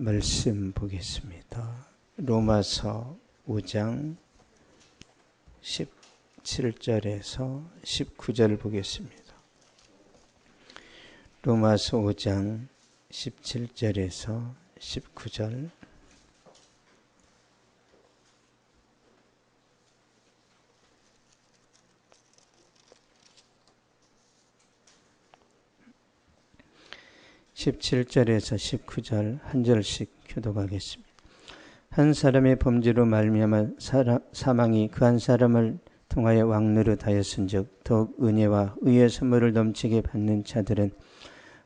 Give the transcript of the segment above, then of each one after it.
말씀 보겠습니다. 로마서 5장 17절에서 19절 보겠습니다. 로마서 5장 17절에서 19절. (17절에서) 19절 한 절씩 교독하겠습니다. 한 사람의 범죄로 말미암아 사망이 그 한 사람을 통하여 왕노릇하였은즉 더욱 은혜와 의의 선물을 넘치게 받는 자들은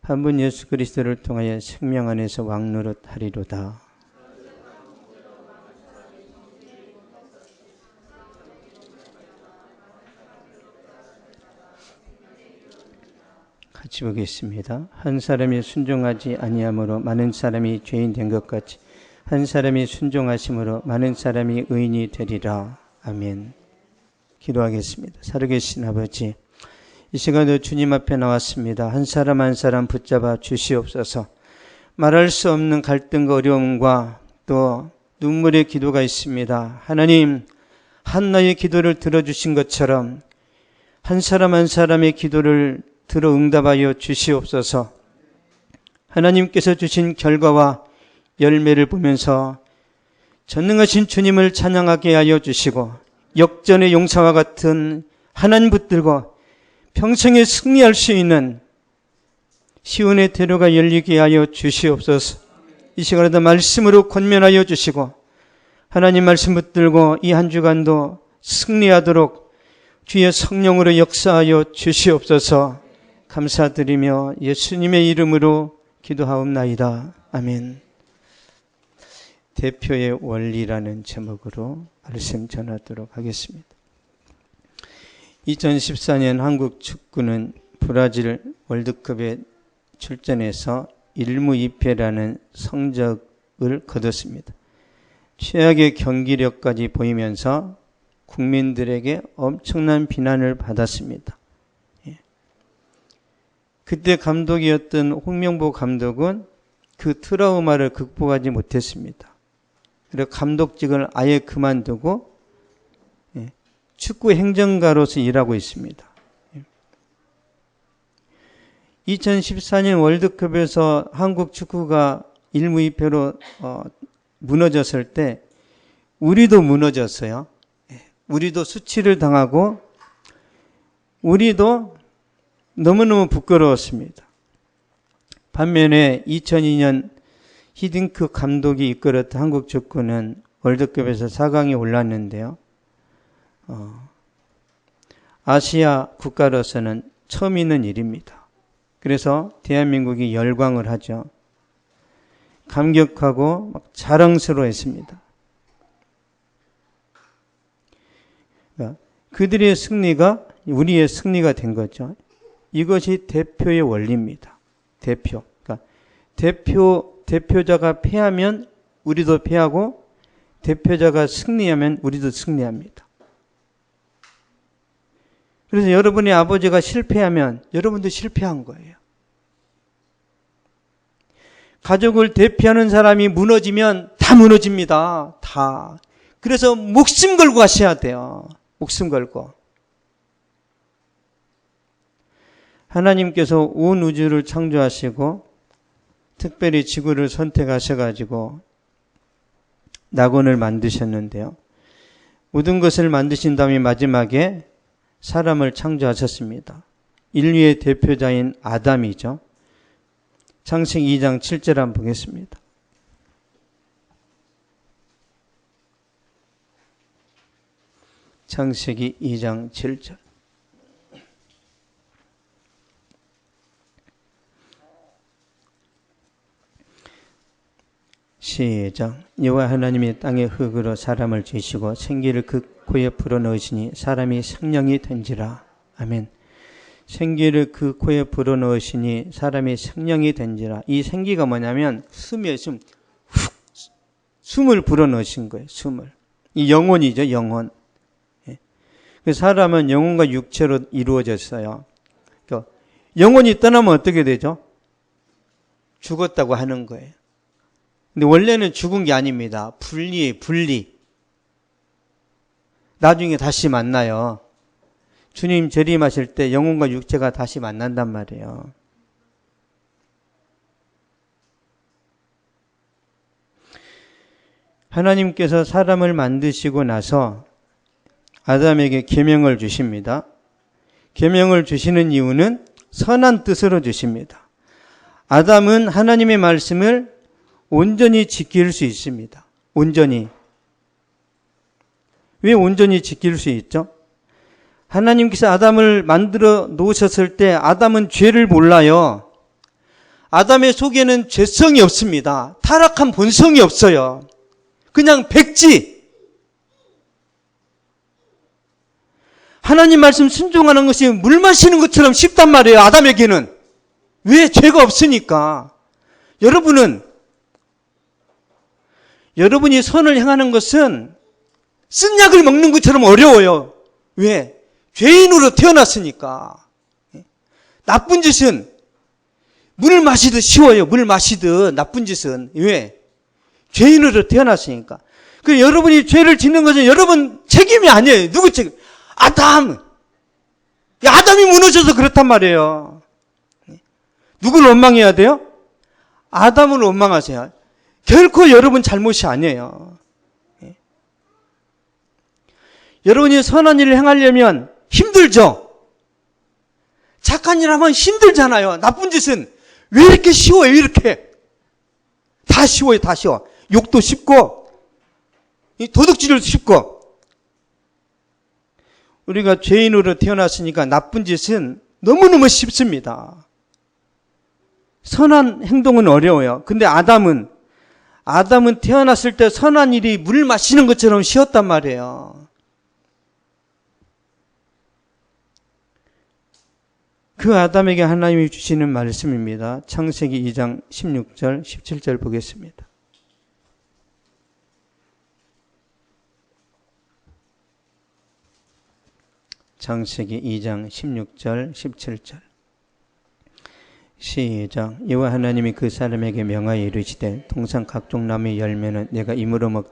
한 분 예수 그리스도를 통하여 생명 안에서 왕노릇하리로다. 같이 보겠습니다. 한 사람이 순종하지 아니함으로 많은 사람이 죄인 된 것 같이 한 사람이 순종하심으로 많은 사람이 의인이 되리라. 아멘. 기도하겠습니다. 살아계신 아버지, 이 시간도 주님 앞에 나왔습니다. 한 사람 한 사람 붙잡아 주시옵소서. 말할 수 없는 갈등과 어려움과 또 눈물의 기도가 있습니다. 하나님, 한나의 기도를 들어주신 것처럼 한 사람 한 사람의 기도를 들어 응답하여 주시옵소서. 하나님께서 주신 결과와 열매를 보면서 전능하신 주님을 찬양하게 하여 주시고 역전의 용사와 같은 하나님 붙들고 평생에 승리할 수 있는 시온의 대로가 열리게 하여 주시옵소서. 이 시간에도 말씀으로 권면하여 주시고 하나님 말씀 붙들고 이 한 주간도 승리하도록 주의 성령으로 역사하여 주시옵소서. 감사드리며 예수님의 이름으로 기도하옵나이다. 아멘. 대표의 원리라는 제목으로 말씀 전하도록 하겠습니다. 2014년 한국 축구는 브라질 월드컵에 출전해서 1무 2패라는 성적을 거뒀습니다. 최악의 경기력까지 보이면서 국민들에게 엄청난 비난을 받았습니다. 그때 감독이었던 홍명보 감독은 그 트라우마를 극복하지 못했습니다. 그래서 감독직을 아예 그만두고 축구 행정가로서 일하고 있습니다. 2014년 월드컵에서 한국 축구가 1무 2패로 무너졌을 때 우리도 무너졌어요. 우리도 수치를 당하고 우리도 너무너무 부끄러웠습니다. 반면에 2002년 히딩크 감독이 이끌었던 한국 축구는 월드컵에서 4강에 올랐는데요. 아시아 국가로서는 처음 있는 일입니다. 그래서 대한민국이 열광을 하죠. 감격하고 막 자랑스러워했습니다. 그들의 승리가 우리의 승리가 된 거죠. 이것이 대표의 원리입니다. 대표. 그러니까 대표자가 패하면 우리도 패하고 대표자가 승리하면 우리도 승리합니다. 그래서 여러분의 아버지가 실패하면 여러분도 실패한 거예요. 가족을 대표하는 사람이 무너지면 다 무너집니다. 다. 그래서 목숨 걸고 하셔야 돼요. 목숨 걸고. 하나님께서 온 우주를 창조하시고 특별히 지구를 선택하셔가지고 낙원을 만드셨는데요. 모든 것을 만드신 다음에 마지막에 사람을 창조하셨습니다. 인류의 대표자인 아담이죠. 창세기 2장 7절 한번 보겠습니다. 창세기 2장 7절. 시작. 여호와 하나님이 땅의 흙으로 사람을 지으시고 생기를 그 코에 불어넣으시니 사람이 생명이 된지라. 아멘. 생기를 그 코에 불어넣으시니 사람이 생명이 된지라. 이 생기가 뭐냐면 숨이에요. 숨을 불어넣으신 거예요. 숨을. 이 영혼이죠. 영혼. 사람은 영혼과 육체로 이루어졌어요. 그러니까 영혼이 떠나면 어떻게 되죠? 죽었다고 하는 거예요. 근데 원래는 죽은 게 아닙니다. 분리. 나중에 다시 만나요. 주님 재림하실 때 영혼과 육체가 다시 만난단 말이에요. 하나님께서 사람을 만드시고 나서 아담에게 계명을 주십니다. 계명을 주시는 이유는 선한 뜻으로 주십니다. 아담은 하나님의 말씀을 온전히 지킬 수 있습니다. 온전히. 왜 온전히 지킬 수 있죠? 하나님께서 아담을 만들어 놓으셨을 때 아담은 죄를 몰라요. 아담의 속에는 죄성이 없습니다. 타락한 본성이 없어요. 그냥 백지. 하나님 말씀 순종하는 것이 물 마시는 것처럼 쉽단 말이에요. 아담에게는. 왜? 죄가 없으니까. 여러분이 선을 행하는 것은 쓴 약을 먹는 것처럼 어려워요. 왜? 죄인으로 태어났으니까. 나쁜 짓은 물 마시듯 쉬워요. 물 마시듯 나쁜 짓은. 왜? 죄인으로 태어났으니까. 그 여러분이 죄를 짓는 것은 여러분 책임이 아니에요. 누구 책임? 아담이 무너져서 그렇단 말이에요. 누구를 원망해야 돼요? 아담을 원망하세요. 결코 여러분 잘못이 아니에요. 여러분이 선한 일을 행하려면 힘들죠? 착한 일 하면 힘들잖아요. 나쁜 짓은 왜 이렇게 쉬워요? 이렇게. 다 쉬워요. 다 쉬워. 욕도 쉽고 도둑질도 쉽고. 우리가 죄인으로 태어났으니까 나쁜 짓은 너무너무 쉽습니다. 선한 행동은 어려워요. 근데 아담은 태어났을 때 선한 일이 물 마시는 것처럼 쉬웠단 말이에요. 그 아담에게 하나님이 주시는 말씀입니다. 창세기 2장 16절, 17절 보겠습니다. 창세기 2장 16절, 17절. 시작. 여호와 하나님이 그 사람에게 명하여 이르시되 동산 각종 나무의 열매는 내가 임으로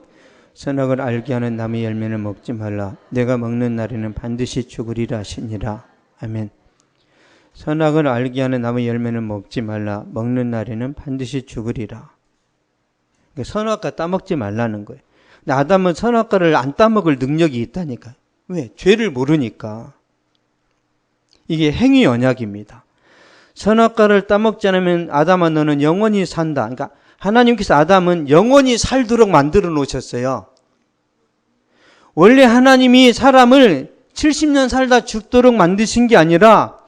선악을 알게 하는 나무의 열매는 먹지 말라. 내가 먹는 날에는 반드시 죽으리라 하시니라. 아멘. 선악을 알게 하는 나무의 열매는 먹지 말라. 먹는 날에는 반드시 죽으리라. 그러니까 선악과 따먹지 말라는 거예요. 근데 아담은 선악과를 안 따먹을 능력이 있다니까요. 왜? 죄를 모르니까. 이게 행위 언약입니다. 선악과를 따먹지 않으면 아담아 너는 영원히 산다. 그러니까 하나님께서 아담은 영원히 살도록 만들어 놓으셨어요. 원래 하나님이 사람을 70년 살다 죽도록 만드신 게 아니라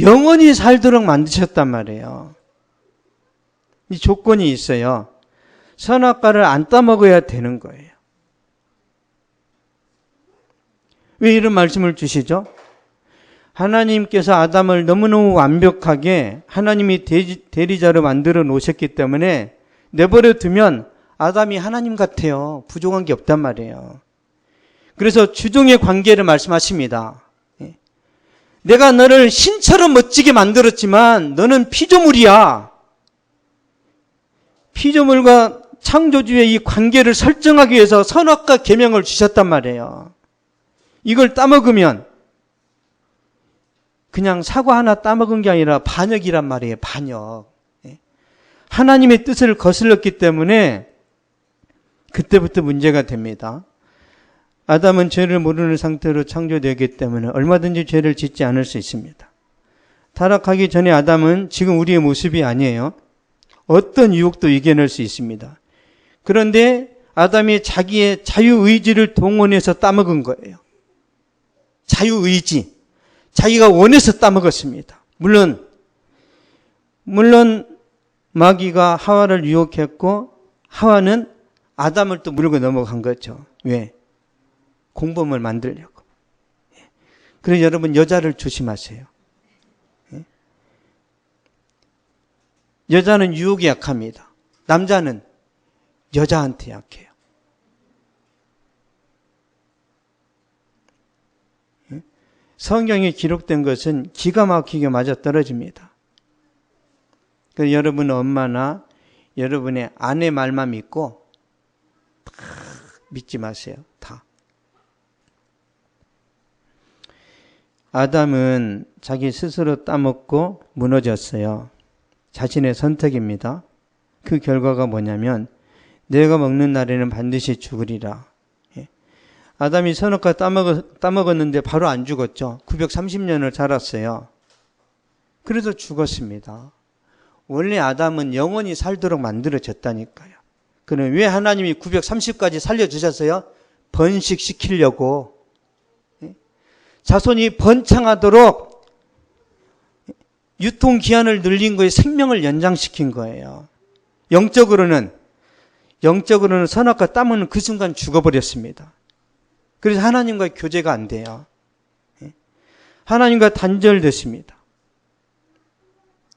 영원히 살도록 만드셨단 말이에요. 이 조건이 있어요. 선악과를 안 따먹어야 되는 거예요. 왜 이런 말씀을 주시죠? 하나님께서 아담을 너무너무 완벽하게 하나님이 대리자로 만들어 놓으셨기 때문에 내버려 두면 아담이 하나님 같아요. 부족한 게 없단 말이에요. 그래서 주종의 관계를 말씀하십니다. 내가 너를 신처럼 멋지게 만들었지만 너는 피조물이야. 피조물과 창조주의 이 관계를 설정하기 위해서 선악과 계명을 주셨단 말이에요. 이걸 따먹으면 그냥 사과 하나 따먹은 게 아니라 반역이란 말이에요. 반역. 하나님의 뜻을 거슬렀기 때문에 그때부터 문제가 됩니다. 아담은 죄를 모르는 상태로 창조되었기 때문에 얼마든지 죄를 짓지 않을 수 있습니다. 타락하기 전에 아담은 지금 우리의 모습이 아니에요. 어떤 유혹도 이겨낼 수 있습니다. 그런데 아담이 자기의 자유의지를 동원해서 따먹은 거예요. 자유의지. 자기가 원해서 따먹었습니다. 물론 마귀가 하와를 유혹했고 하와는 아담을 또 물고 넘어간 거죠. 왜? 공범을 만들려고. 그래서 여러분 여자를 조심하세요. 여자는 유혹이 약합니다. 남자는 여자한테 약해요. 성경에 기록된 것은 기가 막히게 맞아떨어집니다. 그래서 여러분 엄마나 여러분의 아내 말만 믿고 다 믿지 마세요. 다. 아담은 자기 스스로 따먹고 무너졌어요. 자신의 선택입니다. 그 결과가 뭐냐면 내가 먹는 날에는 반드시 죽으리라. 아담이 선악과 따먹었는데 바로 안 죽었죠. 930년을 살았어요. 그래서 죽었습니다. 원래 아담은 영원히 살도록 만들어졌다니까요. 그럼 왜 하나님이 930까지 살려주셨어요? 번식시키려고. 자손이 번창하도록 유통기한을 늘린 거에 생명을 연장시킨 거예요. 영적으로는 선악과 따먹는 그 순간 죽어버렸습니다. 그래서 하나님과 교제가 안 돼요. 하나님과 단절됐습니다.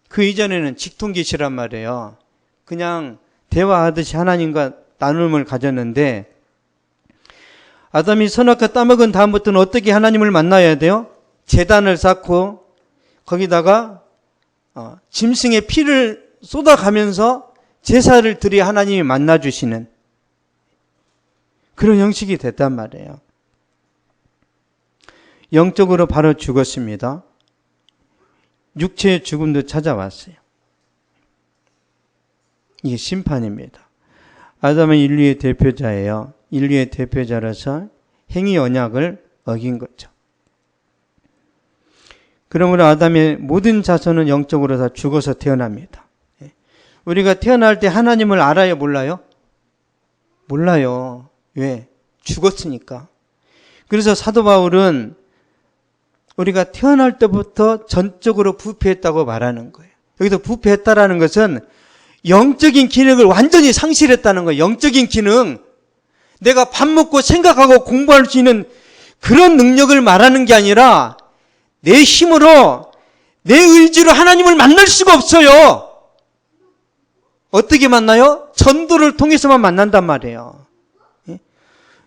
그 이전에는 직통계시란 말이에요. 그냥 대화하듯이 하나님과 나눔을 가졌는데 아담이 선악과 따먹은 다음부터는 어떻게 하나님을 만나야 돼요? 제단을 쌓고 거기다가 짐승의 피를 쏟아가면서 제사를 드려 하나님이 만나주시는 그런 형식이 됐단 말이에요. 영적으로 바로 죽었습니다. 육체의 죽음도 찾아왔어요. 이게 심판입니다. 아담은 인류의 대표자예요. 인류의 대표자라서 행위 언약을 어긴 거죠. 그러므로 아담의 모든 자손은 영적으로 다 죽어서 태어납니다. 우리가 태어날 때 하나님을 알아요, 몰라요? 몰라요. 왜? 죽었으니까. 그래서 사도 바울은 우리가 태어날 때부터 전적으로 부패했다고 말하는 거예요. 여기서 부패했다라는 것은 영적인 기능을 완전히 상실했다는 거예요. 영적인 기능. 내가 밥 먹고 생각하고 공부할 수 있는 그런 능력을 말하는 게 아니라 내 힘으로 내 의지로 하나님을 만날 수가 없어요. 어떻게 만나요? 전도를 통해서만 만난단 말이에요.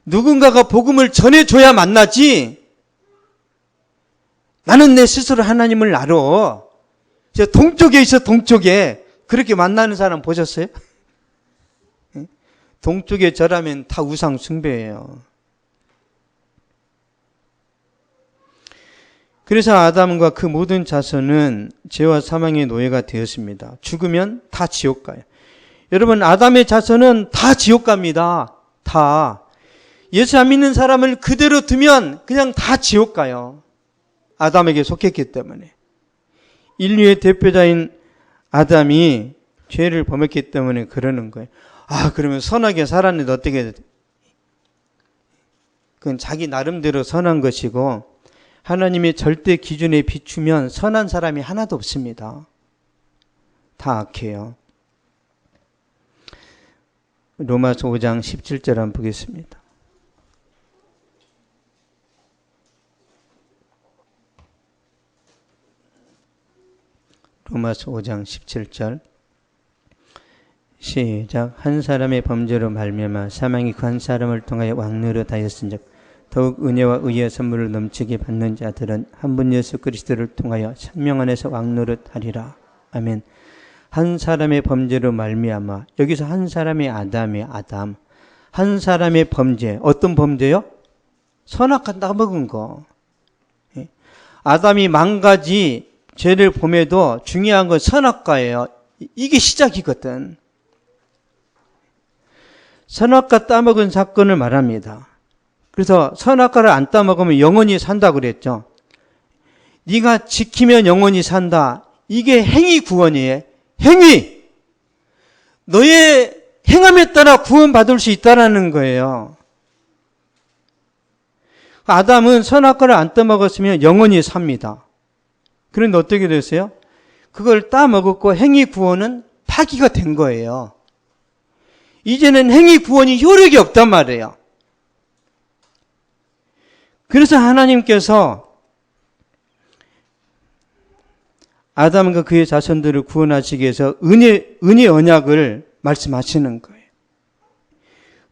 누군가가 복음을 전해줘야 만나지. 나는 내 스스로 하나님을 알아. 동쪽에 있어, 동쪽에. 그렇게 만나는 사람 보셨어요? 동쪽의 절하면 다 우상 숭배예요. 그래서 아담과 그 모든 자손은 죄와 사망의 노예가 되었습니다. 죽으면 다 지옥 가요. 여러분, 아담의 자손은 다 지옥 갑니다. 다. 예수 안 믿는 사람을 그대로 두면 그냥 다 지옥 가요. 아담에게 속했기 때문에. 인류의 대표자인 아담이 죄를 범했기 때문에 그러는 거예요. 그러면 선하게 살았는데 어떻게, 그건 자기 나름대로 선한 것이고 하나님의 절대 기준에 비추면 선한 사람이 하나도 없습니다. 다 악해요. 로마서 5장 17절 한번 보겠습니다. 로마서 5장 17절 시작. 한 사람의 범죄로 말미암아 사망이 그 한 사람을 통하여 왕노릇하였은즉 더욱 은혜와 의의 선물을 넘치게 받는 자들은 한 분 예수 그리스도를 통하여 생명 안에서 왕노릇하리라. 아멘. 한 사람의 범죄로 말미암아, 여기서 한 사람의 아담의 아담, 한 사람의 범죄, 어떤 범죄요? 선악과 따먹은 거. 아담이 만 가지 죄를 범해도 중요한 건 선악과예요. 이게 시작이거든. 선악과 따먹은 사건을 말합니다. 그래서 선악과를 안 따먹으면 영원히 산다고 그랬죠. 네가 지키면 영원히 산다. 이게 행위 구원이에요. 행위! 너의 행함에 따라 구원받을 수 있다는 거예요. 아담은 선악과를 안 따먹었으면 영원히 삽니다. 그런데 어떻게 됐어요? 그걸 따먹었고 행위 구원은 파기가 된 거예요. 이제는 행위 구원이 효력이 없단 말이에요. 그래서 하나님께서 아담과 그의 자손들을 구원하시기 위해서 은혜 언약을 말씀하시는 거예요.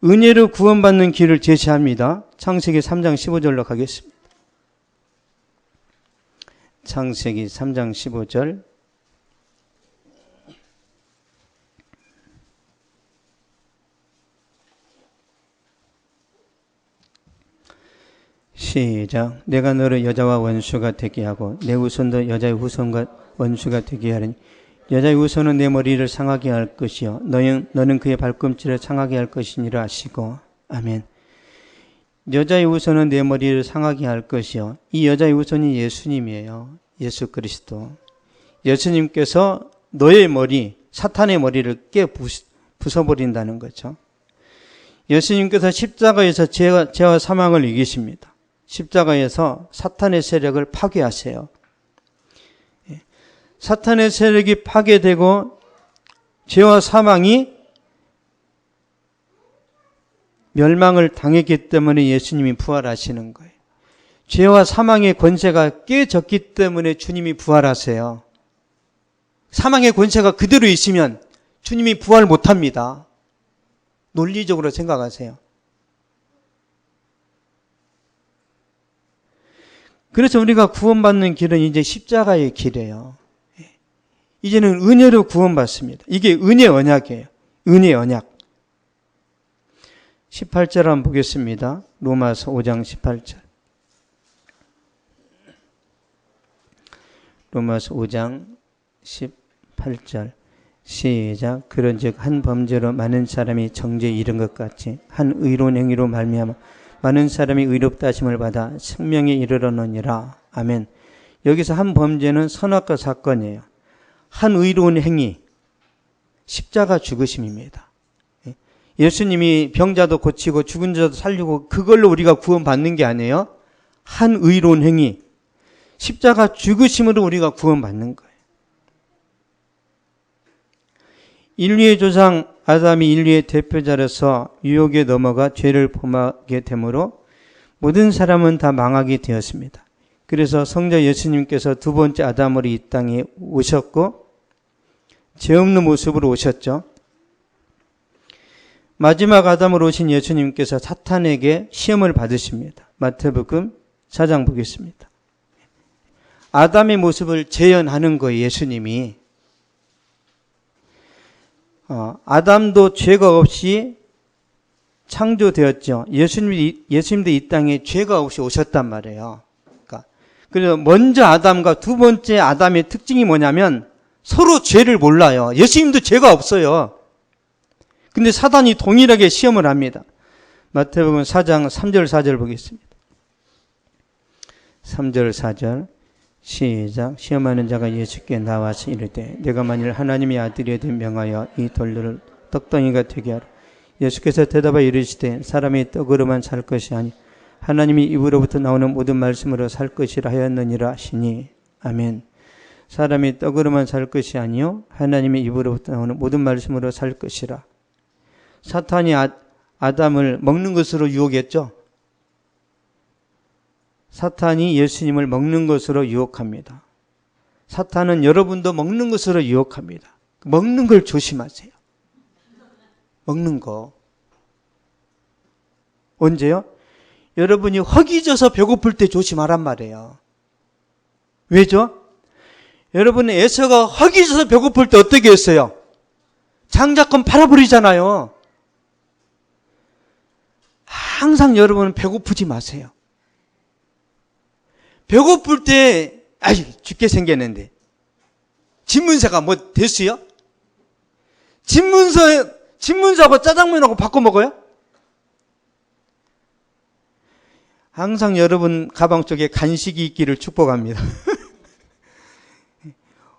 은혜로 구원받는 길을 제시합니다. 창세기 3장 15절로 가겠습니다. 창세기 3장 15절 시작. 내가 너를 여자와 원수가 되게 하고 내 후손도 여자의 후손과 원수가 되게 하리니 여자의 후손은 내 머리를 상하게 할 것이요 너는 그의 발꿈치를 상하게 할 것이니라 하시고. 아멘. 여자의 후손은 내 머리를 상하게 할 것이요. 이 여자의 후손이 예수님이에요. 예수 그리스도. 예수님께서 너의 머리, 사탄의 머리를 부숴버린다는 거죠. 예수님께서 십자가에서 죄와 사망을 이기십니다. 십자가에서 사탄의 세력을 파괴하세요. 사탄의 세력이 파괴되고 죄와 사망이 멸망을 당했기 때문에 예수님이 부활하시는 거예요. 죄와 사망의 권세가 깨졌기 때문에 주님이 부활하세요. 사망의 권세가 그대로 있으면 주님이 부활 못합니다. 논리적으로 생각하세요. 그래서 우리가 구원받는 길은 이제 십자가의 길이에요. 이제는 은혜로 구원받습니다. 이게 은혜 언약이에요. 은혜 언약. 18절 한번 보겠습니다. 로마서 5장 18절. 로마서 5장 18절. 시작. 그런즉 한 범죄로 많은 사람이 정죄에 이른 것 같이 한 의로운 행위로 말미암아 많은 사람이 의롭다 하심을 받아 생명에 이르러느니라. 아멘. 여기서 한 범죄는 선악과 사건이에요. 한 의로운 행위, 십자가 죽으심입니다. 예수님이 병자도 고치고 죽은 자도 살리고 그걸로 우리가 구원받는 게 아니에요. 한 의로운 행위, 십자가 죽으심으로 우리가 구원받는 거예요. 인류의 조상 아담이 인류의 대표자로서 유혹에 넘어가 죄를 범하게 되므로 모든 사람은 다 망하게 되었습니다. 그래서 성자 예수님께서 두 번째 아담으로 이 땅에 오셨고 죄 없는 모습으로 오셨죠. 마지막 아담으로 오신 예수님께서 사탄에게 시험을 받으십니다. 마태복음 4장 보겠습니다. 아담의 모습을 재현하는 거예요. 예수님이. 아담도 죄가 없이 창조되었죠. 예수님도 이 땅에 죄가 없이 오셨단 말이에요. 그래서 먼저 아담과 두 번째 아담의 특징이 뭐냐면 서로 죄를 몰라요. 예수님도 죄가 없어요. 근데 사단이 동일하게 시험을 합니다. 마태복음 4장 3절 4절 보겠습니다. 3절 4절 시작. 시험하는 자가 예수께 나와서 이르되 내가 만일 하나님의 아들이되 명하여 이 돌들을 떡덩이가 되게 하라. 예수께서 대답하여 이르시되 사람이 떡으로만 살 것이 아니 하나님이 입으로부터 나오는 모든 말씀으로 살 것이라 하였느니라 하시니. 아멘. 사람이 떡으로만 살 것이 아니요 하나님의 입으로부터 나오는 모든 말씀으로 살 것이라. 사탄이 아담을 먹는 것으로 유혹했죠. 사탄이 예수님을 먹는 것으로 유혹합니다. 사탄은 여러분도 먹는 것으로 유혹합니다. 먹는 걸 조심하세요. 먹는 거. 언제요? 여러분이 허기져서 배고플 때 조심하란 말이에요. 왜죠? 여러분 에서가 허기져서 배고플 때 어떻게 했어요? 장자권 팔아버리잖아요. 항상 여러분은 배고프지 마세요. 배고플 때 죽게 생겼는데 집문서가 뭐 됐어요? 집문서하고 짜장면하고 바꿔 먹어요? 항상 여러분 가방 속에 간식이 있기를 축복합니다.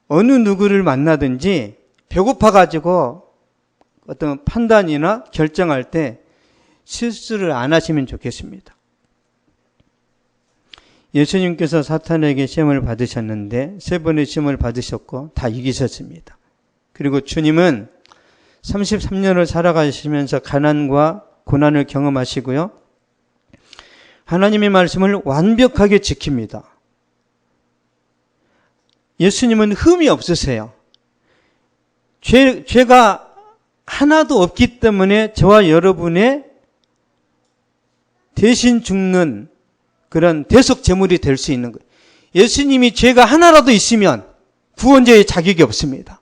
어느 누구를 만나든지 배고파가지고 어떤 판단이나 결정할 때 실수를 안 하시면 좋겠습니다. 예수님께서 사탄에게 시험을 받으셨는데 3번의 시험을 받으셨고 다 이기셨습니다. 그리고 주님은 33년을 살아가시면서 가난과 고난을 경험하시고요. 하나님의 말씀을 완벽하게 지킵니다. 예수님은 흠이 없으세요. 죄가 하나도 없기 때문에 저와 여러분의 대신 죽는 그런 대속 제물이 될 수 있는 거예요. 예수님이 죄가 하나라도 있으면 구원자의 자격이 없습니다.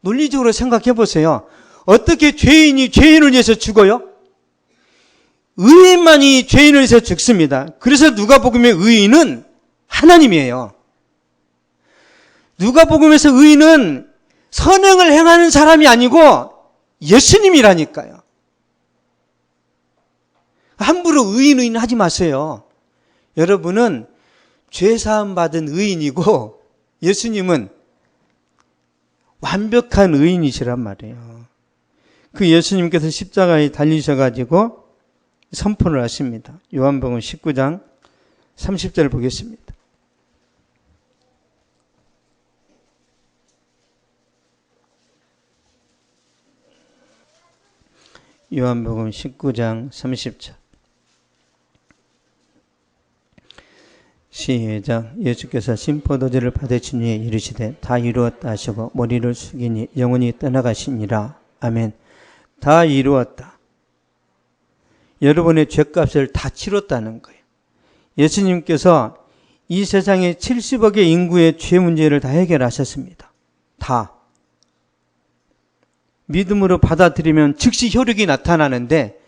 논리적으로 생각해 보세요. 어떻게 죄인이 죄인을 위해서 죽어요? 의인만이 죄인을 위해서 죽습니다. 그래서 누가복음의 의인은 하나님이에요. 누가복음에서 의인은 선행을 행하는 사람이 아니고 예수님이라니까요. 함부로 의인 하지 마세요. 여러분은 죄사함 받은 의인이고 예수님은 완벽한 의인이시란 말이에요. 그 예수님께서 십자가에 달리셔가지고 선포를 하십니다. 요한복음 19장 30절 보겠습니다. 요한복음 19장 30절. 시작. 예수께서 신포도주를 받으신 후에 이르시되 다 이루었다 하시고 머리를 숙이니 영혼이 떠나가시니라. 아멘. 다 이루었다. 여러분의 죄값을 다 치렀다는 거예요. 예수님께서 이 세상의 70억의 인구의 죄 문제를 다 해결하셨습니다. 다. 믿음으로 받아들이면 즉시 효력이 나타나는데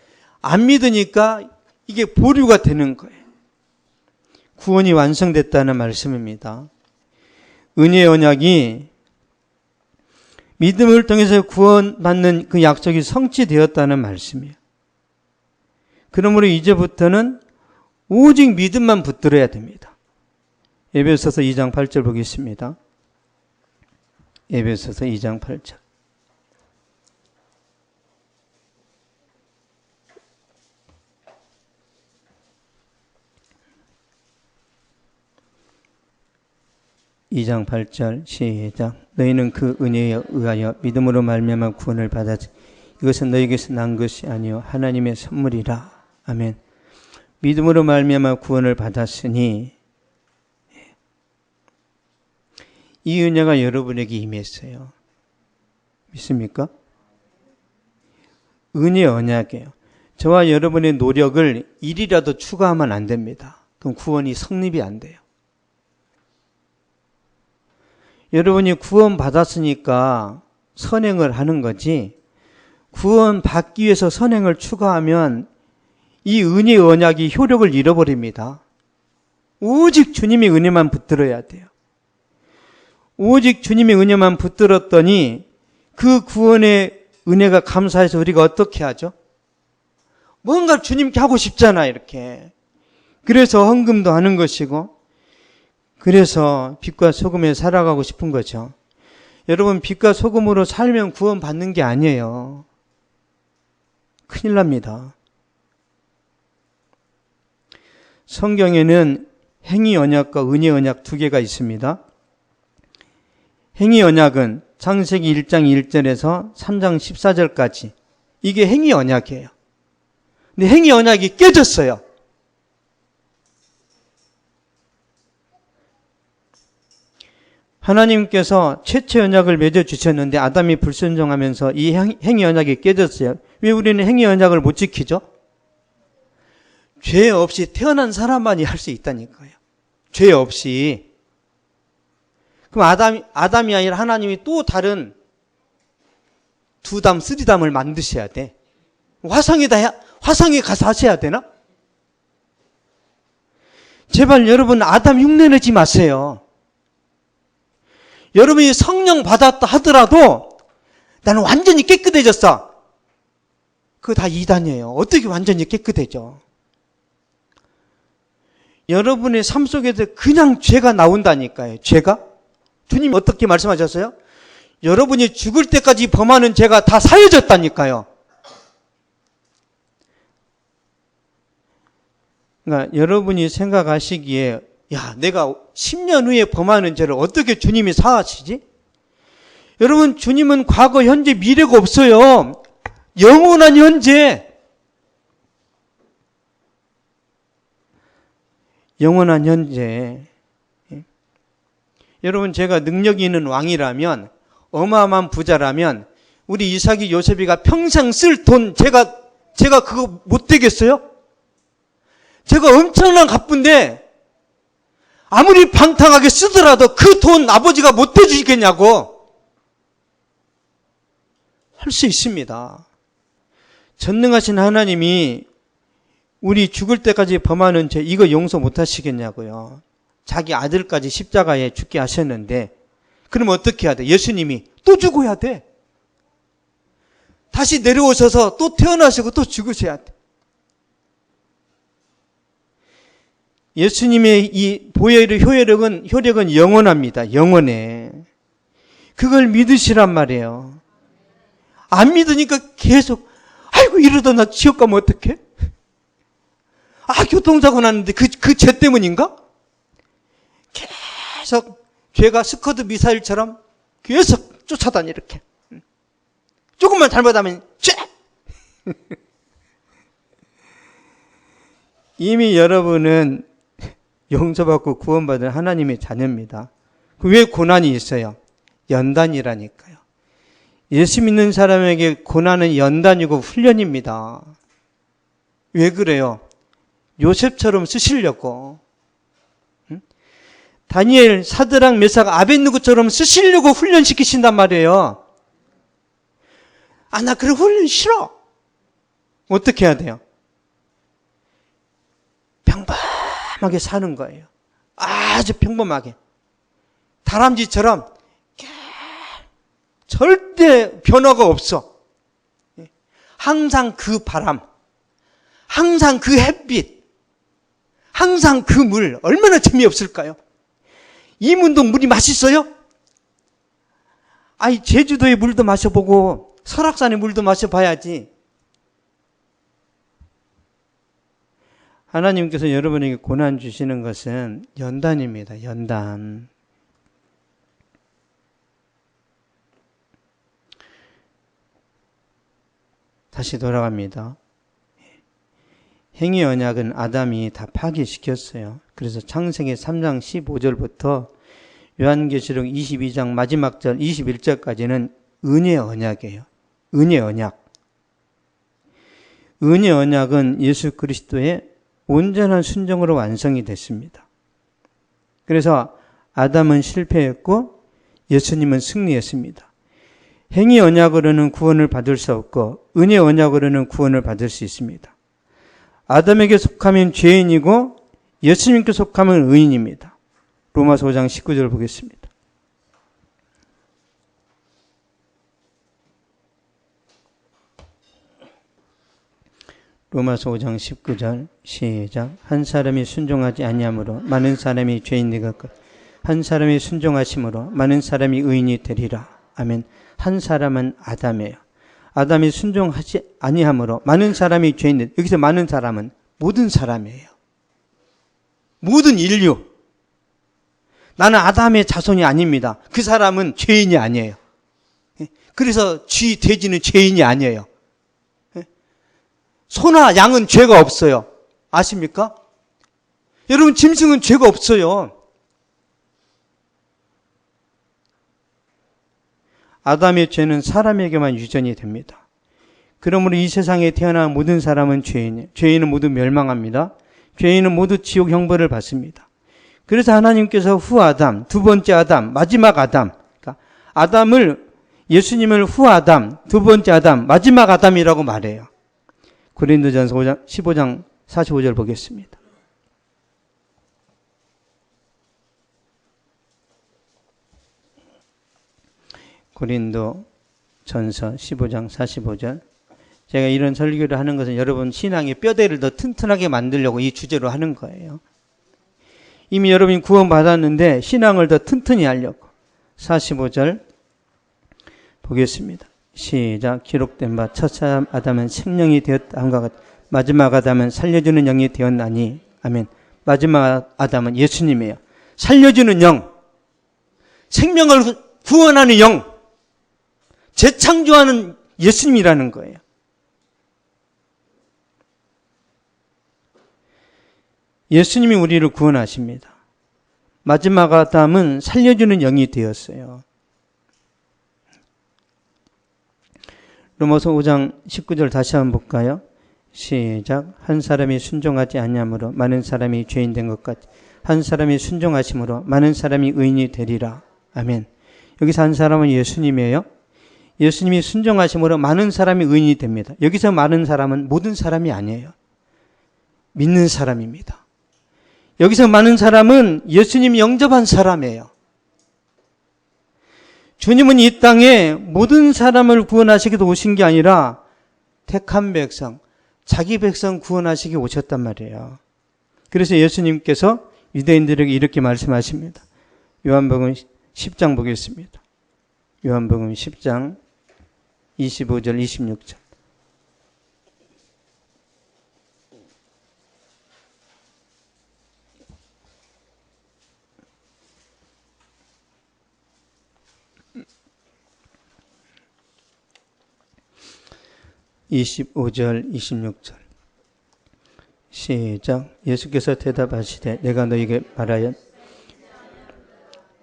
안 믿으니까 이게 보류가 되는 거예요. 구원이 완성됐다는 말씀입니다. 은혜의 언약이 믿음을 통해서 구원받는 그 약속이 성취되었다는 말씀이에요. 그러므로 이제부터는 오직 믿음만 붙들어야 됩니다. 에베소서 2장 8절 보겠습니다. 에베소서 2장 8절. (2장 8절) 시작. 너희는 그 은혜에 의하여 믿음으로 말미암아 구원을 받았지. 이것은 너희에게서 난 것이 아니요 하나님의 선물이라. 아멘. 믿음으로 말미암아 구원을 받았으니 이 은혜가 여러분에게 임했어요. 믿습니까? 은혜 언약이에요. 저와 여러분의 노력을 일이라도 추가하면 안 됩니다. 그럼 구원이 성립이 안 돼요. 여러분이 구원 받았으니까 선행을 하는 거지, 구원 받기 위해서 선행을 추가하면 이 은혜의 언약이 효력을 잃어버립니다. 오직 주님의 은혜만 붙들어야 돼요. 오직 주님의 은혜만 붙들었더니 그 구원의 은혜가 감사해서 우리가 어떻게 하죠? 뭔가 주님께 하고 싶잖아, 이렇게. 그래서 헌금도 하는 것이고, 그래서 빛과 소금에 살아가고 싶은 거죠. 여러분, 빛과 소금으로 살면 구원 받는 게 아니에요. 큰일 납니다. 성경에는 행위 언약과 은혜 언약 두 개가 있습니다. 행위 언약은 창세기 1장 1절에서 3장 14절까지 이게 행위 언약이에요. 근데 행위 언약이 깨졌어요. 하나님께서 최초 언약을 맺어주셨는데 아담이 불순종하면서 이 행위 언약이 깨졌어요. 왜 우리는 행위 언약을 못 지키죠? 죄 없이 태어난 사람만이 할 수 있다니까요. 죄 없이. 그럼 아담이 아니라 하나님이 또 다른 2담, 3담을 만드셔야 돼. 화성에 가서 하셔야 되나? 제발 여러분, 아담 흉내 내지 마세요. 여러분이 성령 받았다 하더라도 나는 완전히 깨끗해졌어. 그거 다 이단이에요. 어떻게 완전히 깨끗해져? 여러분의 삶 속에서 그냥 죄가 나온다니까요. 죄가? 주님 어떻게 말씀하셨어요? 여러분이 죽을 때까지 범하는 죄가 다 사해졌다니까요. 그러니까 여러분이 생각하시기에 야, 내가 10년 후에 범하는 죄를 어떻게 주님이 사하시지? 여러분, 주님은 과거, 현재, 미래가 없어요. 영원한 현재. 영원한 현재. 여러분, 제가 능력이 있는 왕이라면, 어마어마한 부자라면, 우리 이삭이 요셉이가 평생 쓸 돈, 제가 그거 못 되겠어요? 제가 엄청난 갑부인데, 아무리 방탕하게 쓰더라도 그 돈 아버지가 못 해주시겠냐고. 할 수 있습니다. 전능하신 하나님이 우리 죽을 때까지 범하는 죄 이거 용서 못 하시겠냐고요. 자기 아들까지 십자가에 죽게 하셨는데 그럼 어떻게 해야 돼? 예수님이 또 죽어야 돼. 다시 내려오셔서 또 태어나시고 또 죽으셔야 돼. 예수님의 이 보혈의 효력은 영원합니다. 영원해. 그걸 믿으시란 말이에요. 안 믿으니까 계속 아이고 이러다 나 지옥 가면 어떡해? 아 교통사고 났는데 그 죄 때문인가? 계속 죄가 스쿼드 미사일처럼 계속 쫓아다니 이렇게. 조금만 잘못하면 죄! 이미 여러분은 용서받고 구원받은 하나님의 자녀입니다. 왜 고난이 있어요? 연단이라니까요. 예수 믿는 사람에게 고난은 연단이고 훈련입니다. 왜 그래요? 요셉처럼 쓰시려고. 다니엘, 사드락, 메삭, 아벳느고처럼 쓰시려고 훈련시키신단 말이에요. 아, 나 그런 훈련 싫어. 어떻게 해야 돼요? 평범하게 사는 거예요. 아주 평범하게. 다람쥐처럼 절대 변화가 없어. 항상 그 바람, 항상 그 햇빛, 항상 그 물, 얼마나 재미없을까요? 이문동 물이 맛있어요? 아이, 제주도의 물도 마셔보고 설악산의 물도 마셔봐야지. 하나님께서 여러분에게 고난 주시는 것은 연단입니다. 연단. 다시 돌아갑니다. 행위 언약은 아담이 다 파기시켰어요. 그래서 창세기 3장 15절부터 요한계시록 22장 마지막 절 21절까지는 은혜 언약이에요. 은혜 언약. 은혜 언약은 예수 그리스도의 온전한 순종으로 완성이 됐습니다. 그래서 아담은 실패했고 예수님은 승리했습니다. 행위 언약으로는 구원을 받을 수 없고 은혜 언약으로는 구원을 받을 수 있습니다. 아담에게 속하면 죄인이고 예수님께 속하면 의인입니다. 로마서 5장 19절 보겠습니다. 로마서 5장 19절 시작. 한 사람이 순종하지 아니함으로 많은 사람이 죄인 되겠고 한 사람이 순종하심으로 많은 사람이 의인이 되리라. 아멘. 한 사람은 아담이에요. 아담이 순종하지 아니함으로 많은 사람이 죄인 되리라. 여기서 많은 사람은 모든 사람이에요. 모든 인류. 나는 아담의 자손이 아닙니다. 그 사람은 죄인이 아니에요. 그래서 쥐, 돼지는 죄인이 아니에요. 소나 양은 죄가 없어요. 아십니까? 여러분, 짐승은 죄가 없어요. 아담의 죄는 사람에게만 유전이 됩니다. 그러므로 이 세상에 태어난 모든 사람은 죄인이에요. 죄인은 모두 멸망합니다. 죄인은 모두 지옥 형벌을 받습니다. 그래서 하나님께서 후 아담, 두 번째 아담, 마지막 아담, 그러니까 아담을, 예수님을 후 아담, 두 번째 아담, 마지막 아담이라고 말해요. 고린도전서 15장 45절 보겠습니다. 고린도전서 15장 45절. 제가 이런 설교를 하는 것은 여러분 신앙의 뼈대를 더 튼튼하게 만들려고 이 주제로 하는 거예요. 이미 여러분이 구원받았는데 신앙을 더 튼튼히 하려고. 45절 보겠습니다. 시작. 기록된 바 첫 사람 아담은 생명이 되었다 함과 같이 마지막 아담은 살려주는 영이 되었나니. 아멘. 마지막 아담은 예수님이에요. 살려주는 영, 생명을 구원하는 영, 재창조하는 예수님이라는 거예요. 예수님이 우리를 구원하십니다. 마지막 아담은 살려주는 영이 되었어요. 로마서 5장 19절 다시 한번 볼까요? 시작. 한 사람이 순종하지 아니함으로 많은 사람이 죄인 된 것 같이 한 사람이 순종하심으로 많은 사람이 의인이 되리라. 아멘. 여기서 한 사람은 예수님이에요. 예수님이 순종하심으로 많은 사람이 의인이 됩니다. 여기서 많은 사람은 모든 사람이 아니에요. 믿는 사람입니다. 여기서 많은 사람은 예수님 영접한 사람이에요. 주님은 이 땅에 모든 사람을 구원하시기 위해서 오신 게 아니라 택한 백성, 자기 백성 구원하시기 위해 오셨단 말이에요. 그래서 예수님께서 유대인들에게 이렇게 말씀하십니다. 요한복음 10장 보겠습니다. 요한복음 10장 25절 26절. (25절) (26절) 시작. 예수께서 대답하시되 내가 너에게 말하여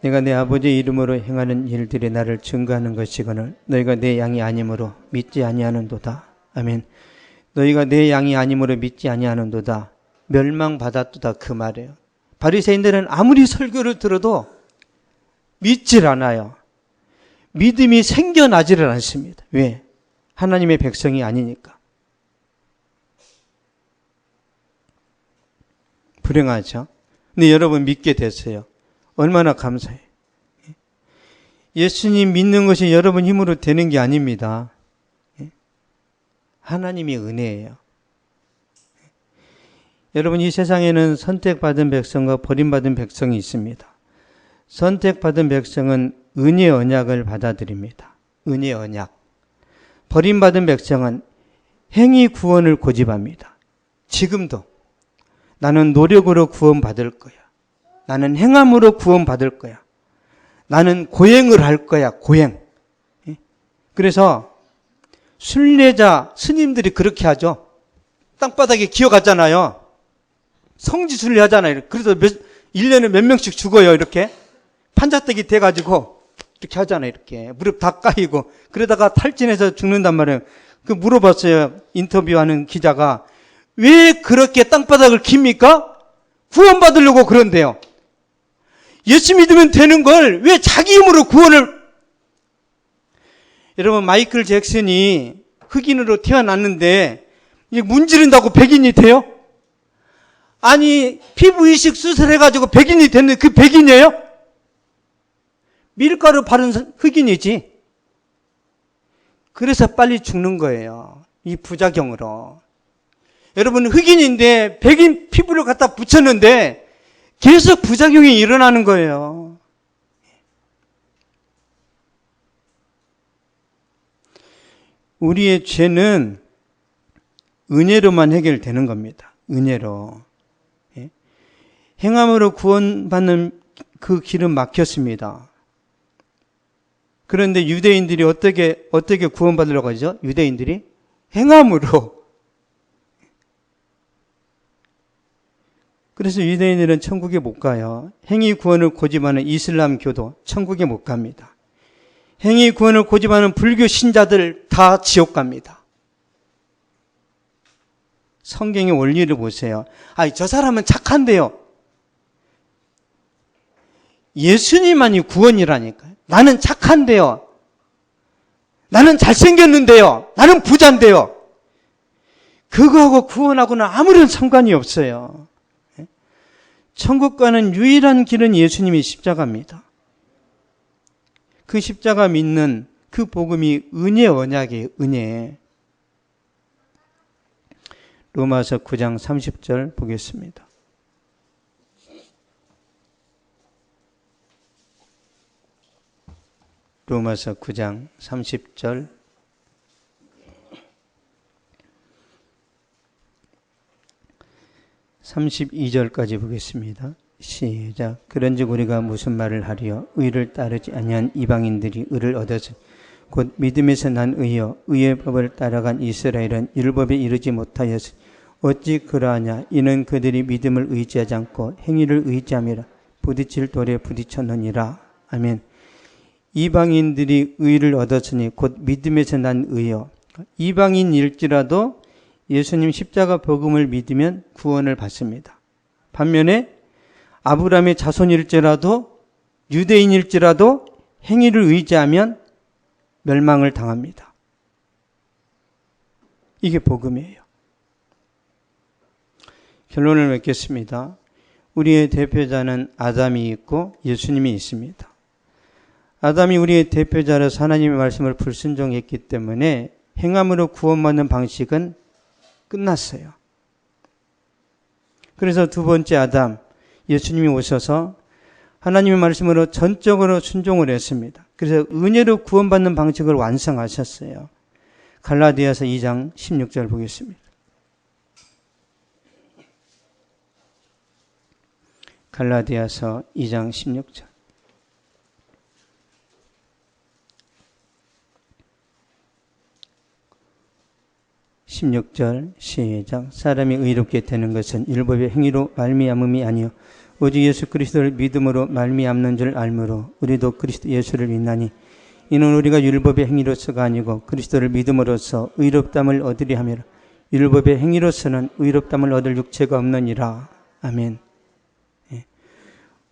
내가 내 아버지의 이름으로 행하는 일들이 나를 증거하는 것이거늘 너희가 내 양이 아니므로 믿지 아니하는도다. 아멘. 너희가 내 양이 아니므로 믿지 아니하는도다. 멸망받았도다 그 말이에요. 바리새인들은 아무리 설교를 들어도 믿질 않아요. 믿음이 생겨나지를 않습니다. 왜? 하나님의 백성이 아니니까. 불행하죠? 근데 여러분 믿게 됐어요. 얼마나 감사해요. 예수님 믿는 것이 여러분 힘으로 되는 게 아닙니다. 하나님의 은혜예요. 여러분 이 세상에는 선택받은 백성과 버림받은 백성이 있습니다. 선택받은 백성은 은혜의 언약을 받아들입니다. 은혜의 언약. 버림받은 백성은 행위 구원을 고집합니다. 지금도 나는 노력으로 구원받을 거야. 나는 행함으로 구원받을 거야. 나는 고행을 할 거야. 고행. 그래서 순례자 스님들이 그렇게 하죠. 땅바닥에 기어갔잖아요. 성지순례 하잖아요. 그래서 1년에 몇 명씩 죽어요. 이렇게 판자떼기 돼가지고 이렇게 하잖아요. 이렇게 무릎 다 까이고 그러다가 탈진해서 죽는단 말이에요. 그 물어봤어요. 인터뷰하는 기자가 왜 그렇게 땅바닥을 깁니까? 구원받으려고 그런데요. 예수 믿으면 되는 걸 왜 자기 힘으로 구원을. 여러분 마이클 잭슨이 흑인으로 태어났는데 이제 문지른다고 백인이 돼요? 아니 피부 이식 수술해가지고 백인이 됐는데 그 백인이에요? 밀가루 바른 흑인이지. 그래서 빨리 죽는 거예요. 이 부작용으로. 여러분 흑인인데 백인 피부를 갖다 붙였는데 계속 부작용이 일어나는 거예요. 우리의 죄는 은혜로만 해결되는 겁니다. 은혜로. 행함으로 구원받는 그 길은 막혔습니다. 그런데 유대인들이 어떻게 구원받으려고 하죠? 유대인들이 행함으로. 그래서 유대인들은 천국에 못 가요. 행위 구원을 고집하는 이슬람 교도 천국에 못 갑니다. 행위 구원을 고집하는 불교 신자들 다 지옥 갑니다. 성경의 원리를 보세요. 저 사람은 착한데요. 예수님만이 구원이라니까요. 나는 착한데요. 나는 잘생겼는데요. 나는 부자인데요. 그거하고 구원하고는 아무런 상관이 없어요. 천국 가는 유일한 길은 예수님이 십자가입니다. 그 십자가 믿는 그 복음이 은혜 언약이에요. 은혜. 로마서 9장 30절 보겠습니다. 로마서 9장 30절 (32절까지) 보겠습니다. 시작. 그런즉 우리가 무슨 말을 하리요? 의를 따르지 아니한 이방인들이 의를 얻어서 곧 믿음에서 난 의여 의의 법을 따라간 이스라엘은 율법에 이르지 못하였으니 어찌 그러하냐? 이는 그들이 믿음을 의지하지 않고 행위를 의지함이라. 부딪힐 돌에 부딪혔느니라. 아멘. 이방인들이 의를 얻었으니 곧 믿음에서 난 의여. 이방인일지라도 예수님 십자가 복음을 믿으면 구원을 받습니다. 반면에 아브라함의 자손일지라도 유대인일지라도 행위를 의지하면 멸망을 당합니다. 이게 복음이에요. 결론을 맺겠습니다. 우리의 대표자는 아담이 있고 예수님이 있습니다. 아담이 우리의 대표자로서 하나님의 말씀을 불순종했기 때문에 행함으로 구원받는 방식은 끝났어요. 그래서 두 번째 아담, 예수님이 오셔서 하나님의 말씀으로 전적으로 순종을 했습니다. 그래서 은혜로 구원받는 방식을 완성하셨어요. 갈라디아서 2장 16절 보겠습니다. 갈라디아서 2장 16절. 시작. 사람이 의롭게 되는 것은 율법의 행위로 말미암음이 아니요 오직 예수 그리스도를 믿음으로 말미암는 줄 알므로 우리도 그리스도 예수를 믿나니 이는 우리가 율법의 행위로서가 아니고 그리스도를 믿음으로써 의롭담을 얻으려 함이라. 율법의 행위로서는 의롭담을 얻을 육체가 없느니라. 아멘.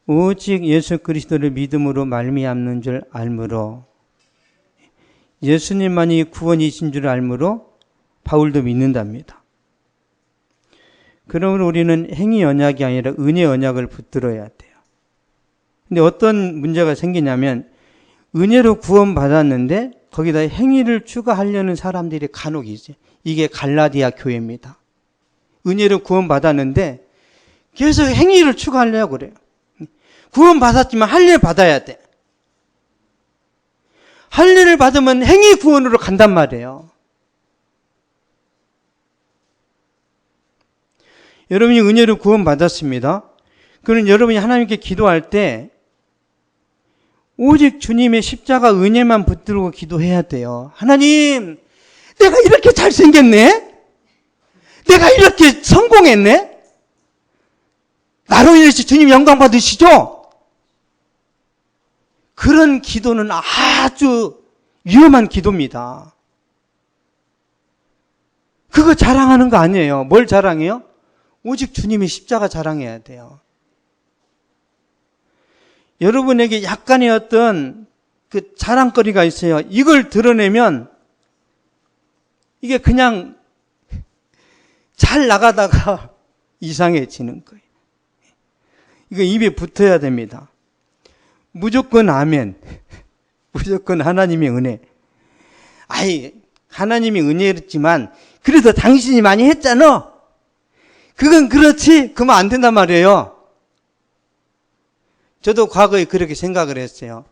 오직 예수 그리스도를 믿음으로 말미암는 줄 알므로, 예수님만이 구원이신 줄 알므로 바울도 믿는답니다. 그러므로 우리는 행위 언약이 아니라 은혜 언약을 붙들어야 돼요. 근데 어떤 문제가 생기냐면 은혜로 구원받았는데 거기다 행위를 추가하려는 사람들이 간혹 있어요. 이게 갈라디아 교회입니다. 은혜로 구원받았는데 계속 행위를 추가하려고 그래요. 구원받았지만 할례 받아야 돼. 할례를 받으면 행위 구원으로 간단 말이에요. 여러분이 은혜로 구원받았습니다. 그러면 여러분이 하나님께 기도할 때 오직 주님의 십자가 은혜만 붙들고 기도해야 돼요. 하나님, 내가 이렇게 잘생겼네? 내가 이렇게 성공했네? 나로 인해서 주님 영광 받으시죠? 그런 기도는 아주 위험한 기도입니다. 그거 자랑하는 거 아니에요. 뭘 자랑해요? 오직 주님의 십자가 자랑해야 돼요. 여러분에게 약간의 어떤 그 자랑거리가 있어요. 이걸 드러내면 이게 그냥 잘 나가다가 이상해지는 거예요. 이거 입에 붙어야 됩니다. 무조건 아멘. 무조건 하나님의 은혜. 하나님이 은혜였지만 그래도 당신이 많이 했잖아. 그건 그렇지. 그러면 안 된단 말이에요. 저도 과거에 그렇게 생각을 했어요.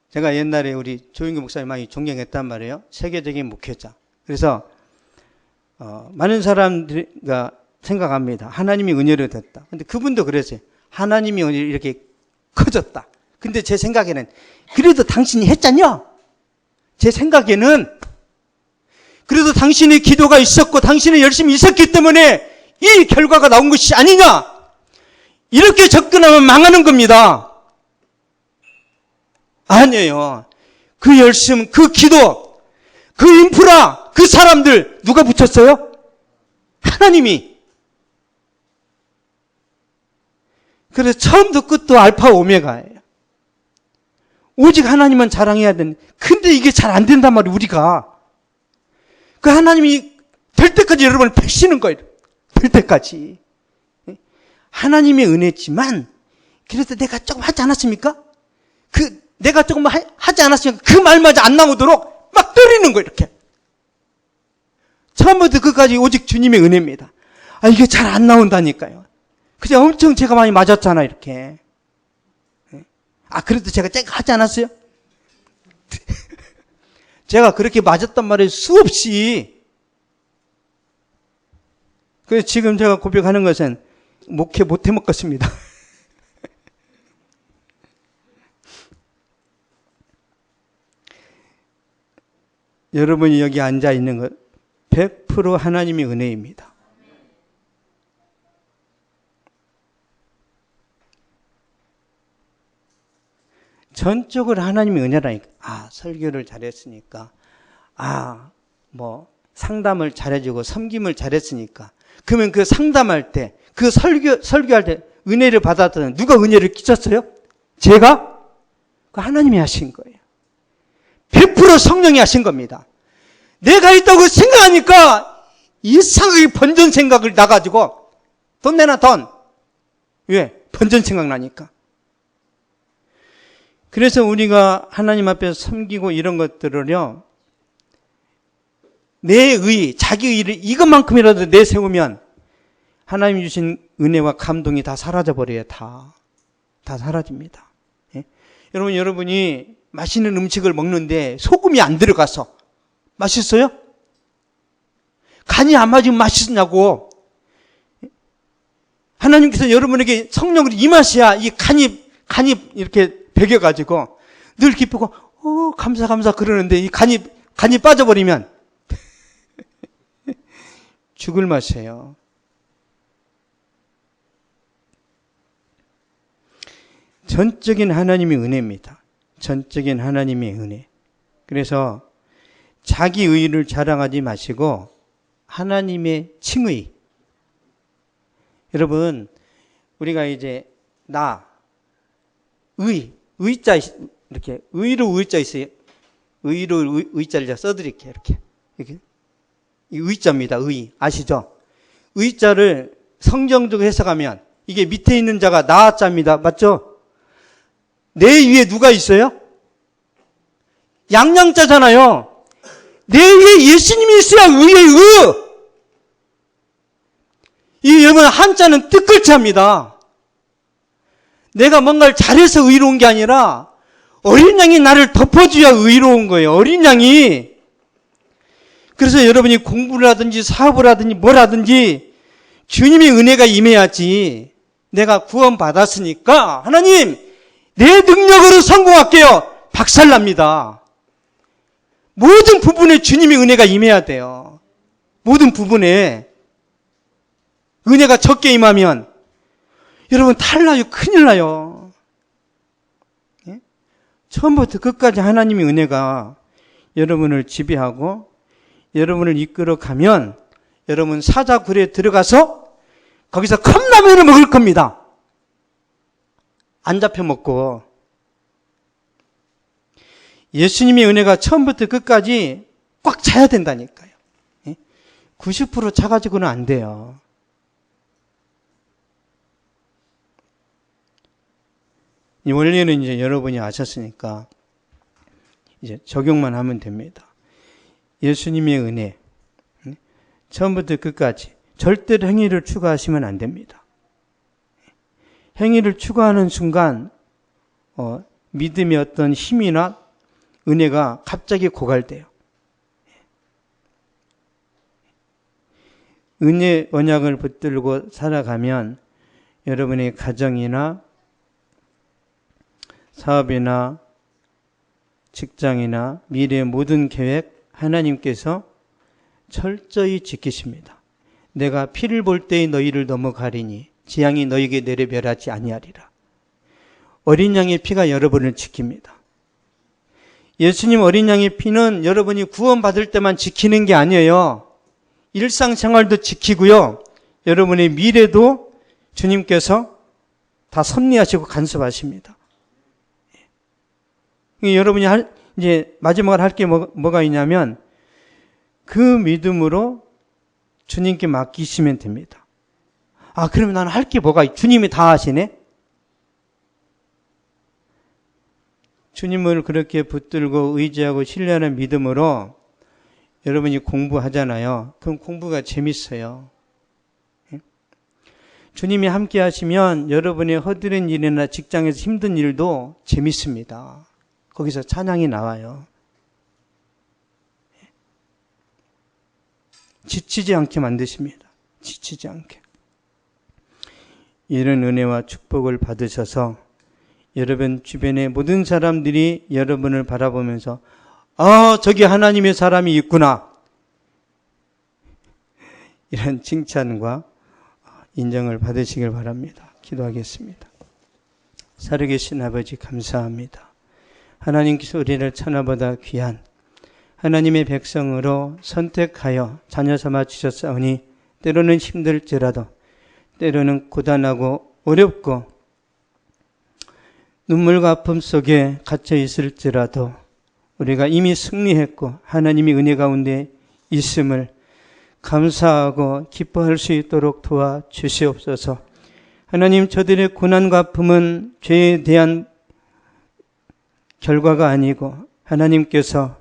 제가 옛날에 우리 조인규 목사님 많이 존경했단 말이에요. 세계적인 목회자. 그래서 많은 사람들이 생각합니다. 하나님이 은혜를 됐다. 근데 그분도 그랬어요. 하나님이 은혜를 이렇게 커졌다. 근데 제 생각에는 그래도 당신이 했잖냐? 제 생각에는 그래도 당신의 기도가 있었고 당신이 열심히 있었기 때문에 이 결과가 나온 것이 아니냐? 이렇게 접근하면 망하는 겁니다. 아니에요. 그 열심, 그 기도, 그 인프라, 그 사람들 누가 붙였어요? 하나님이. 그래서 처음도 끝도 알파 오메가예요. 오직 하나님만 자랑해야 되는데 근데 이게 잘 안 된단 말이에요. 우리가. 그 하나님이 될 때까지 여러분을 펴시는 거예요. 될 때까지. 하나님의 은혜지만 그래도 내가 조금 하지 않았습니까? 내가 조금 하지 않았으니까 그 말마저 안 나오도록 막 때리는 거예요. 이렇게. 처음부터 끝까지 오직 주님의 은혜입니다. 이게 잘 안 나온다니까요. 그냥 엄청 제가 많이 맞았잖아 이렇게. 그래도 제가 하지 않았어요? 제가 그렇게 맞았단 말이에요. 수없이. 그래서 지금 제가 고백하는 것은 목회 못 해먹겠습니다. 여러분이 여기 앉아 있는 것 100% 하나님의 은혜입니다. 전적으로 하나님의 은혜라니까. 설교를 잘했으니까. 상담을 잘해주고 섬김을 잘했으니까. 그러면 그 상담할 때, 그 설교할 때 은혜를 받았던 누가 은혜를 끼쳤어요? 제가? 그 하나님이 하신 거예요. 100% 성령이 하신 겁니다. 내가 있다고 생각하니까 이상하게 번전 생각을 나가지고 돈 내놔 돈. 왜? 번전 생각 나니까. 그래서 우리가 하나님 앞에서 섬기고 이런 것들을요, 내 의, 자기 의를 이것만큼이라도 내세우면 하나님 주신 은혜와 감동이 다 사라져버려요. 다 사라집니다. 예? 여러분이 맛있는 음식을 먹는데 소금이 안 들어가서 맛있어요? 간이 안 맞으면 맛있냐고. 하나님께서 여러분에게 성령으로 임하셔야 이 간이 이렇게 배겨가지고 늘 기쁘고 감사 그러는데 이 간이 빠져버리면 죽을 맛이에요. 전적인 하나님의 은혜입니다. 전적인 하나님의 은혜. 그래서 자기 의를 자랑하지 마시고 하나님의 칭의. 여러분, 우리가 이제 의자 이렇게 의로 의자 있어요. 의로 의자를 제가 써드릴게요. 이렇게 이 의자입니다. 의 아시죠? 의자를 성경적으로 해석하면 이게 밑에 있는 자가 나자입니다. 맞죠? 내 위에 누가 있어요? 양양자잖아요. 내 위에 예수님이 있어야 의의 의. 이 여러분 한자는 뜻글자입니다. 내가 뭔가를 잘해서 의로운 게 아니라 어린 양이 나를 덮어줘야 의로운 거예요. 어린 양이. 그래서 여러분이 공부를 하든지 사업을 하든지 뭘 하든지 주님의 은혜가 임해야지. 내가 구원 받았으니까 하나님 내 능력으로 성공할게요. 박살납니다. 모든 부분에 주님의 은혜가 임해야 돼요. 모든 부분에 은혜가 적게 임하면 여러분 탈나요. 큰일 나요. 예? 처음부터 끝까지 하나님의 은혜가 여러분을 지배하고 여러분을 이끌어 가면 여러분 사자굴에 들어가서 거기서 컵라면을 먹을 겁니다. 안 잡혀 먹고. 예수님의 은혜가 처음부터 끝까지 꽉 차야 된다니까요. 90% 차가지고는 안 돼요. 이 원리는 이제 여러분이 아셨으니까 이제 적용만 하면 됩니다. 예수님의 은혜, 처음부터 끝까지 절대로 행위를 추구하시면 안 됩니다. 행위를 추구하는 순간 믿음의 어떤 힘이나 은혜가 갑자기 고갈돼요. 은혜 언약을 붙들고 살아가면 여러분의 가정이나 사업이나 직장이나 미래의 모든 계획 하나님께서 철저히 지키십니다. 내가 피를 볼 때에 너희를 넘어가리니 재앙이 너희에게 내려멸하지 아니하리라. 어린 양의 피가 여러분을 지킵니다. 예수님 어린 양의 피는 여러분이 구원받을 때만 지키는 게 아니에요. 일상생활도 지키고요. 여러분의 미래도 주님께서 다 섭리하시고 간섭하십니다. 여러분이 이제 마지막으로 할 게 뭐가 있냐면 그 믿음으로 주님께 맡기시면 됩니다. 그러면 나는 할 게 뭐가 주님이 다 하시네? 주님을 그렇게 붙들고 의지하고 신뢰하는 믿음으로 여러분이 공부하잖아요. 그럼 공부가 재밌어요. 주님이 함께 하시면 여러분의 허드렛 일이나 직장에서 힘든 일도 재밌습니다. 거기서 찬양이 나와요. 지치지 않게 만드십니다. 지치지 않게. 이런 은혜와 축복을 받으셔서 여러분 주변의 모든 사람들이 여러분을 바라보면서 저기 하나님의 사람이 있구나. 이런 칭찬과 인정을 받으시길 바랍니다. 기도하겠습니다. 살아계신 아버지 감사합니다. 하나님께서 우리를 천하보다 귀한 하나님의 백성으로 선택하여 자녀 삼아 주셨사오니 때로는 힘들지라도 때로는 고단하고 어렵고 눈물과 아픔 속에 갇혀 있을지라도 우리가 이미 승리했고 하나님의 은혜 가운데 있음을 감사하고 기뻐할 수 있도록 도와주시옵소서. 하나님, 저들의 고난과 아픔은 죄에 대한 결과가 아니고 하나님께서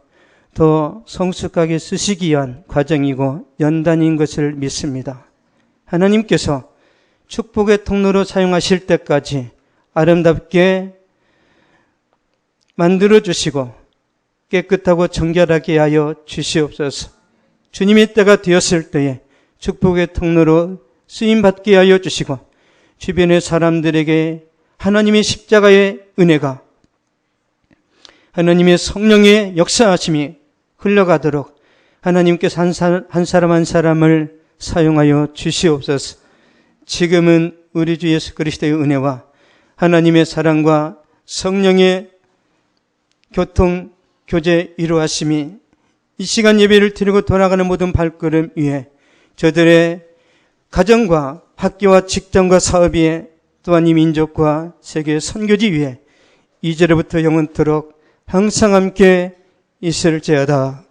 더 성숙하게 쓰시기 위한 과정이고 연단인 것을 믿습니다. 하나님께서 축복의 통로로 사용하실 때까지 아름답게 만들어주시고 깨끗하고 정결하게 하여 주시옵소서. 주님의 때가 되었을 때에 축복의 통로로 쓰임받게 하여 주시고 주변의 사람들에게 하나님의 십자가의 은혜가, 하나님의 성령의 역사하심이 흘러가도록 하나님께서 한 사람 한 사람을 사용하여 주시옵소서. 지금은 우리 주 예수 그리스도의 은혜와 하나님의 사랑과 성령의 교통, 교제 이루하심이 이 시간 예배를 드리고 돌아가는 모든 발걸음 위에 저들의 가정과 학교와 직장과 사업 위에 또한 이 민족과 세계 선교지 위에 이제로부터 영원토록 항상 함께 있을지어다.